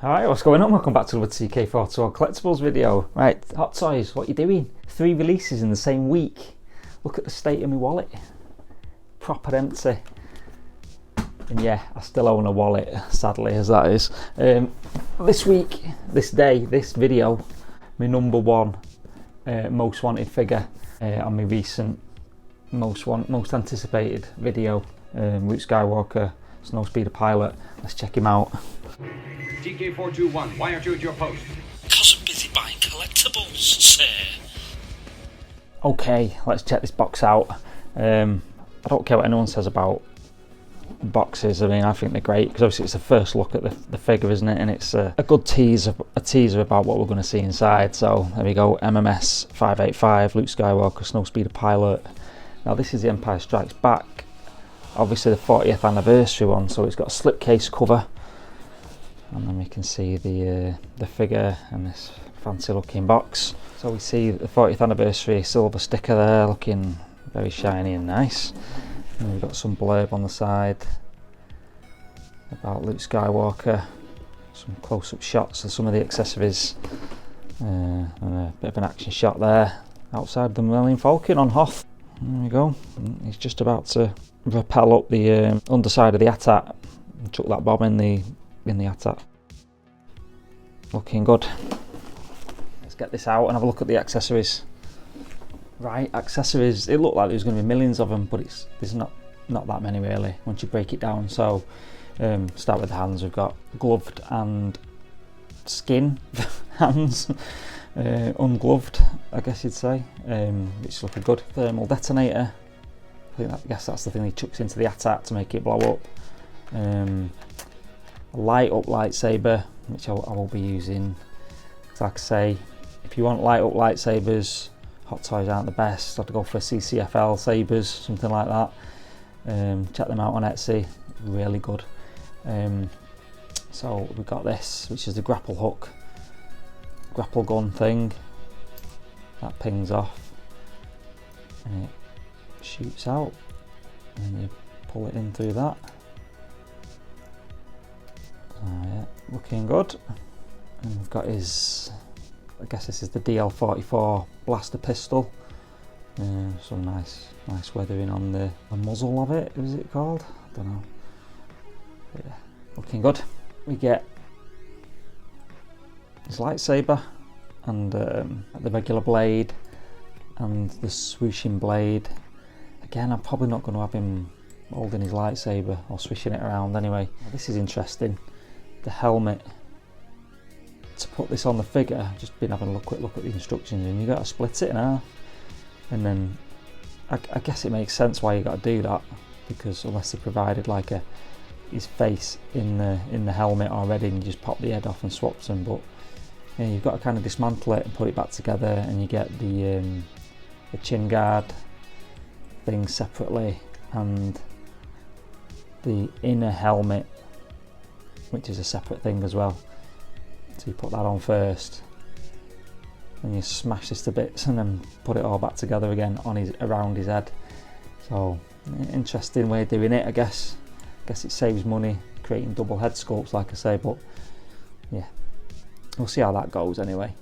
Hi, what's going on? Welcome back to the TK42 collectibles video. Right, Hot Toys, what you doing? 3 releases in the same week. Look at the state of my wallet. Proper empty. And yeah, I still own a wallet, sadly as that is. This week, this day, this video, my number one most wanted figure on my recent most anticipated video, Luke Skywalker, Snowspeeder pilot. Let's check him out. TK421, why aren't you at your post? Because I'm busy buying collectibles, sir. Okay, let's check this box out. I don't care what anyone says about boxes. I mean, I think they're great because obviously it's the first look at the figure, isn't it? And it's a good teaser about what we're going to see inside. So there we go, MMS585, Luke Skywalker, Snowspeeder pilot. Now this is the Empire Strikes Back, obviously the 40th anniversary one. So it's got a slipcase cover. And then we can see the figure and this fancy looking box. So we see the 40th anniversary silver sticker there, looking very shiny and nice. And we've got some blurb on the side about Luke Skywalker, some close-up shots of some of the accessories, and a bit of an action shot there outside the Millennium Falcon on Hoth. There we go. He's just about to rappel up the underside of the AT-AT and chuck that bomb in the AT-AT. Looking good. Let's get this out and have a look at the accessories. Right, accessories, it looked like there was going to be millions of them, but there's not that many really once you break it down. So start with the hands. We've got gloved and skin hands, ungloved I guess you'd say, which is looking good. Thermal detonator, I guess that's the thing he chucks into the AT-AT to make it blow up. A light up lightsaber, which I will be using. Like I say, if you want light up lightsabers, Hot Toys aren't the best. I'd go for CCFL sabers, something like that. Check them out on Etsy, really good. So we've got this, which is the grapple hook, grapple gun thing that pings off and it shoots out, and you pull it in through that. Yeah, looking good. And we've got his, I guess this is the DL44 blaster pistol. Some nice weathering on the muzzle of it. Is it called? I don't know. But yeah, looking good. We get his lightsaber and the regular blade and the swooshing blade. Again, I'm probably not going to have him holding his lightsaber or swishing it around anyway. This is interesting. The helmet. To put this on the figure, I've just been having a quick look at the instructions, and you got to split it in half. And then I guess it makes sense why you got to do that, because unless they provided like his face in the helmet already, and you just pop the head off and swapped them. But yeah, you've got to kind of dismantle it and put it back together, and you get the chin guard thing separately, and the inner helmet, which is a separate thing as well. So you put that on first, and you smash this to bits, and then put it all back together again on around his head. So interesting way of doing it, I guess. It saves money creating double head sculpts, like I say. But yeah, we'll see how that goes anyway.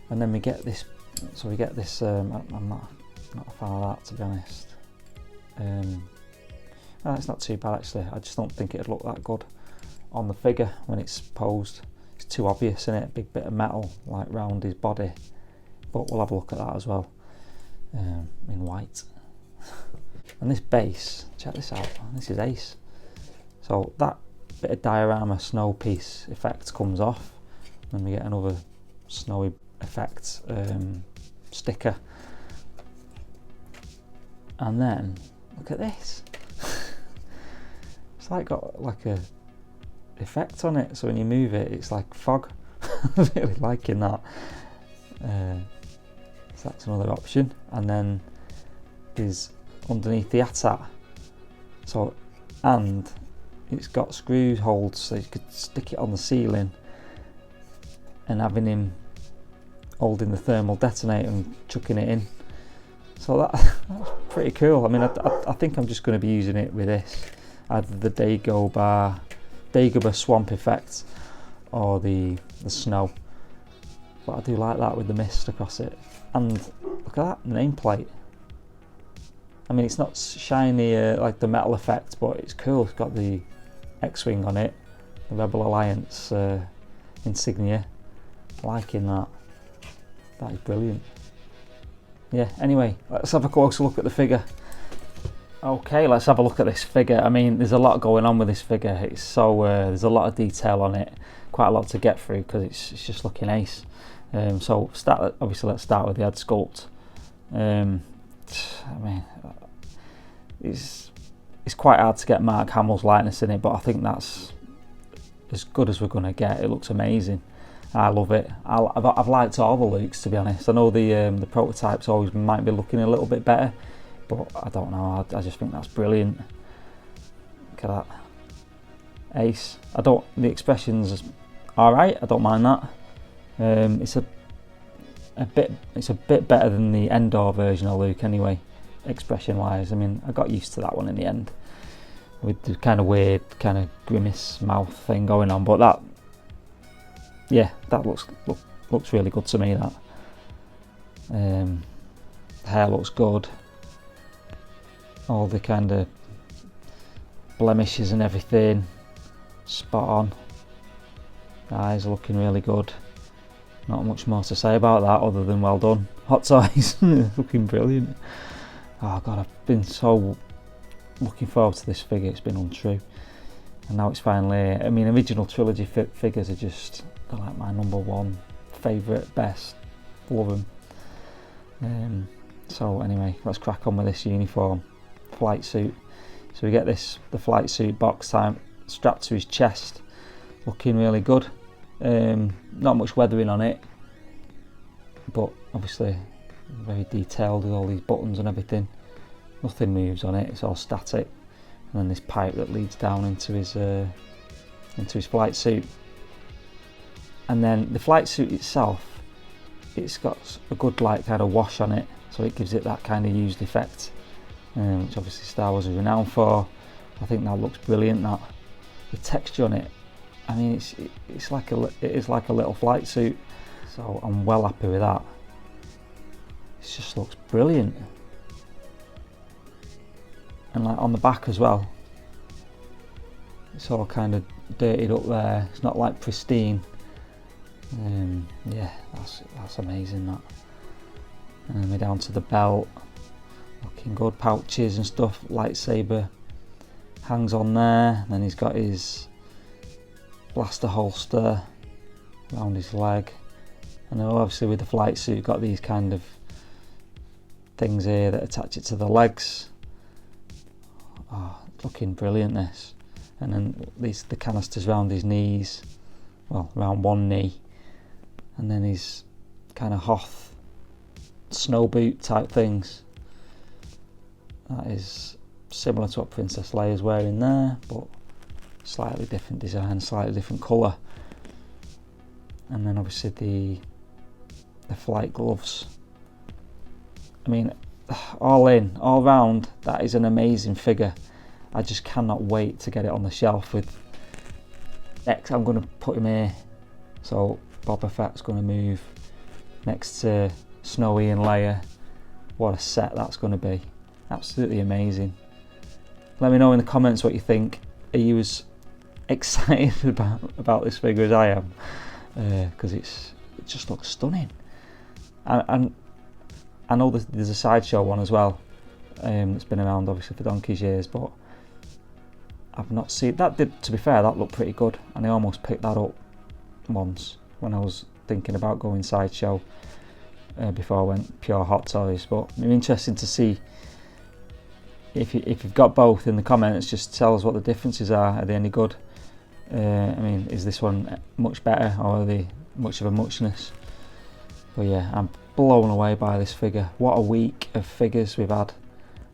And then we get this. So we get this. I'm not a fan of that, to be honest. It's not too bad actually. I just don't think it'd look that good on the figure when it's posed. It's too obvious, isn't it? A big bit of metal like round his body. But we'll have a look at that as well, in white. And this base, check this out, this is ace. So that bit of diorama snow piece effect comes off, then we get another snowy effect sticker. And then look at this. It's like got like a effect on it, so when you move it, it's like fog. I'm really liking that. So that's another option. And then there's underneath the AT-AT. So, and it's got screw holes, so you could stick it on the ceiling, and having him holding the thermal detonator and chucking it in. So that's pretty cool. I mean, I think I'm just going to be using it with this, either the Dagobah Swamp effect or the snow. But I do like that with the mist across it. And look at that nameplate. I mean, it's not shiny like the metal effect, but it's cool. It's got the X-Wing on it, the Rebel Alliance insignia. Liking that. That is brilliant. Yeah, anyway, let's have a closer look at the figure. Okay, let's have a look at this figure. I mean, there's a lot going on with this figure. It's so there's a lot of detail on it, quite a lot to get through because it's just looking ace. So obviously let's start with the head sculpt. I mean, it's quite hard to get Mark Hamill's likeness in it, but I think that's as good as we're going to get. It looks amazing. I love it. I've liked all the Lukes, to be honest. I know the prototypes always might be looking a little bit better, but I don't know. I just think that's brilliant. Look at that, ace. The expressions all right. I don't mind that. It's a bit better than the Endor version of Luke anyway, expression wise. I mean, I got used to that one in the end with the kind of weird kind of grimace mouth thing going on, but that looks really good to me. That hair looks good, all the kind of blemishes and everything spot on. The eyes are looking really good. Not much more to say about that other than well done. Hot Toys, looking brilliant. Oh god, I've been so looking forward to this figure, it's been untrue. And now it's finally, I mean, original trilogy figures are just, they're like my #1 favourite, best, love them. So anyway, let's crack on with this uniform, flight suit. So we get the flight suit box time strapped to his chest, looking really good. Not much weathering on it, but obviously very detailed with all these buttons and everything. Nothing moves on it, it's all static. And then this pipe that leads down into his flight suit. And then the flight suit itself, it's got a good like kind of wash on it, so it gives it that kind of used effect, which obviously Star Wars is renowned for. I think that looks brilliant. That the texture on it, I mean, it is like a little flight suit, so I'm well happy with that. It just looks brilliant. And like on the back as well, it's all kind of dirtied up there. It's not like pristine. Yeah, that's amazing. That. And then we're down to the belt, looking good. Pouches and stuff. Lightsaber hangs on there. And then he's got his blaster holster around his leg. And then obviously with the flight suit, got these kind of things here that attach it to the legs. Oh, looking brilliant this. And then the canisters around his knees, well, around one knee, and then his kind of Hoth snow boot type things. That is similar to what Princess Leia's wearing there, but slightly different design, slightly different colour. And then obviously the flight gloves. I mean, all round, that is an amazing figure. I just cannot wait to get it on the shelf. With next, I'm going to put him here, so Boba Fett's going to move next to Snowy and Leia. What a set that's going to be. Absolutely amazing. Let me know in the comments what you think. Are you as excited about this figure as I am? Because it just looks stunning. And I know there's a sideshow one as well, that's been around obviously for donkey's years, but I've not seen that. To be fair, that looked pretty good, and I almost picked that up once when I was thinking about going sideshow before I went pure Hot Toys. But it'd be interesting to see if you've got both in the comments. Just tell us what the differences are. Are they any good? I mean, is this one much better, or are they much of a muchness? But yeah, I'm blown away by this figure. What a week of figures we've had.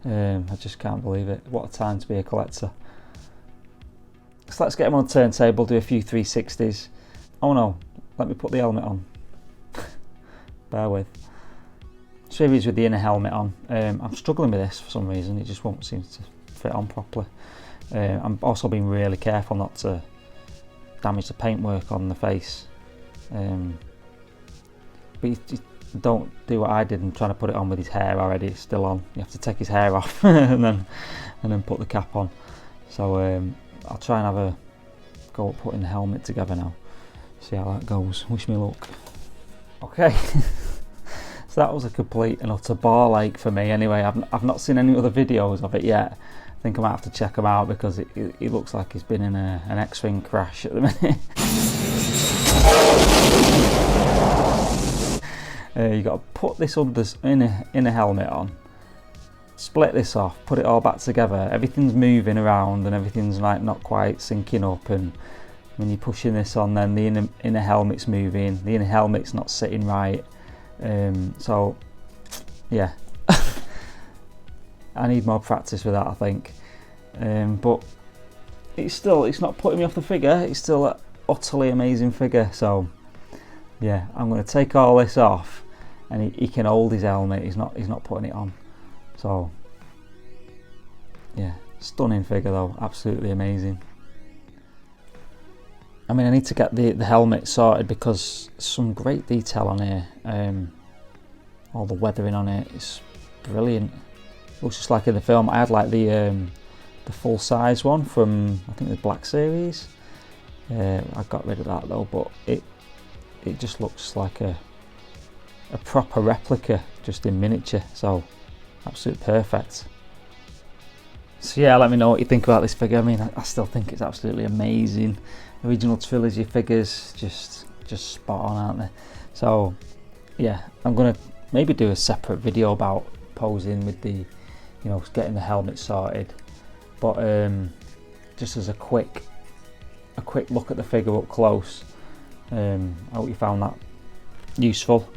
I just can't believe it. What a time to be a collector. So let's get him on the turntable, do a few 360s. Oh no, let me put the helmet on. Bear with. So here he is with the inner helmet on. I'm struggling with this for some reason, it just won't seem to fit on properly. I'm also being really careful not to damage the paintwork on the face. But you don't do what I did and trying to put it on with his hair already. It's still on. You have to take his hair off and then put the cap on. So I'll try and have a go at putting the helmet together now. See how that goes. Wish me luck. Okay. So that was a complete and utter ball ache for me. Anyway, I've not seen any other videos of it yet. I think I might have to check them out because it looks like he's been in an X-wing crash at the minute. You got to put this inner helmet on, split this off, put it all back together. Everything's moving around and everything's like not quite syncing up, and when you're pushing this on, then the inner helmet's moving, the inner helmet's not sitting right. So yeah, I need more practice with that, I think. But it's not putting me off the figure. It's still an utterly amazing figure. So yeah, I'm going to take all this off, and he can hold his helmet. He's not putting it on. So yeah, stunning figure though, absolutely amazing. I mean, I need to get the helmet sorted because some great detail on here. All the weathering on it is brilliant. Looks just like in the film. I had like the full size one from, I think, the Black Series. I got rid of that though, but it just looks like a proper replica, just in miniature. So absolutely perfect. So yeah, let me know what you think about this figure. I mean, I still think it's absolutely amazing. Original trilogy figures, just spot on, aren't they? So yeah, I'm gonna maybe do a separate video about posing with the, getting the helmet sorted. But just as a quick look at the figure up close, I hope you found that useful.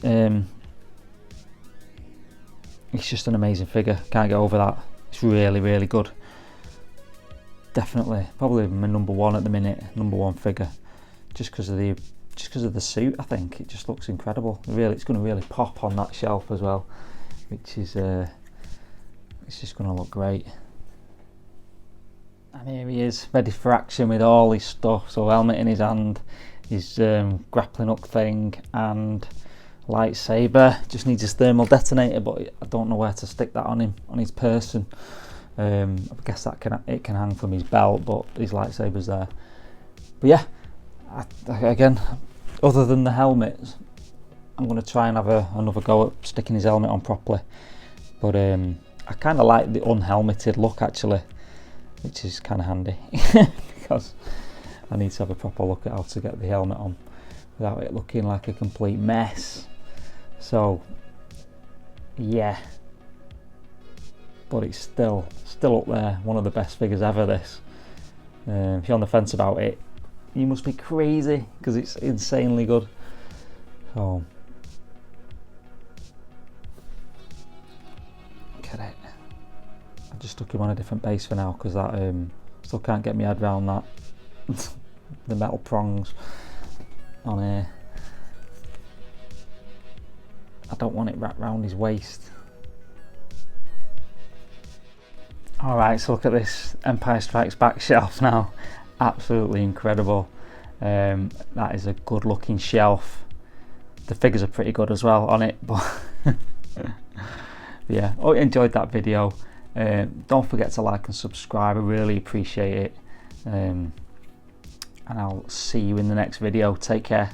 It's just an amazing figure. Can't get over that. It's really, really good. Definitely, probably my number one at the minute. Number one figure, just because of the suit. I think it just looks incredible. It's going to really pop on that shelf as well, which is it's just going to look great. And here he is, ready for action with all his stuff. So helmet in his hand, his grappling hook thing, and lightsaber. Just needs his thermal detonator, but I don't know where to stick that on him, on his person. I guess that it can hang from his belt, but his lightsaber's there. But yeah, again, other than the helmet, I'm going to try and have another go at sticking his helmet on properly. But I kind of like the unhelmeted look actually, which is kind of handy because I need to have a proper look at how to get the helmet on without it looking like a complete mess. So yeah, but it's still up there, one of the best figures ever, this. If you're on the fence about it, you must be crazy because it's insanely good. So look at it. I just stuck him on a different base for now because that still can't get my head around that. The metal prongs on here. I don't want it wrapped around his waist. Alright, so look at this Empire Strikes Back shelf now. Absolutely incredible. That is a good looking shelf. The figures are pretty good as well on it, but yeah, I hope you enjoyed that video. Don't forget to like and subscribe, I really appreciate it. And I'll see you in the next video. Take care.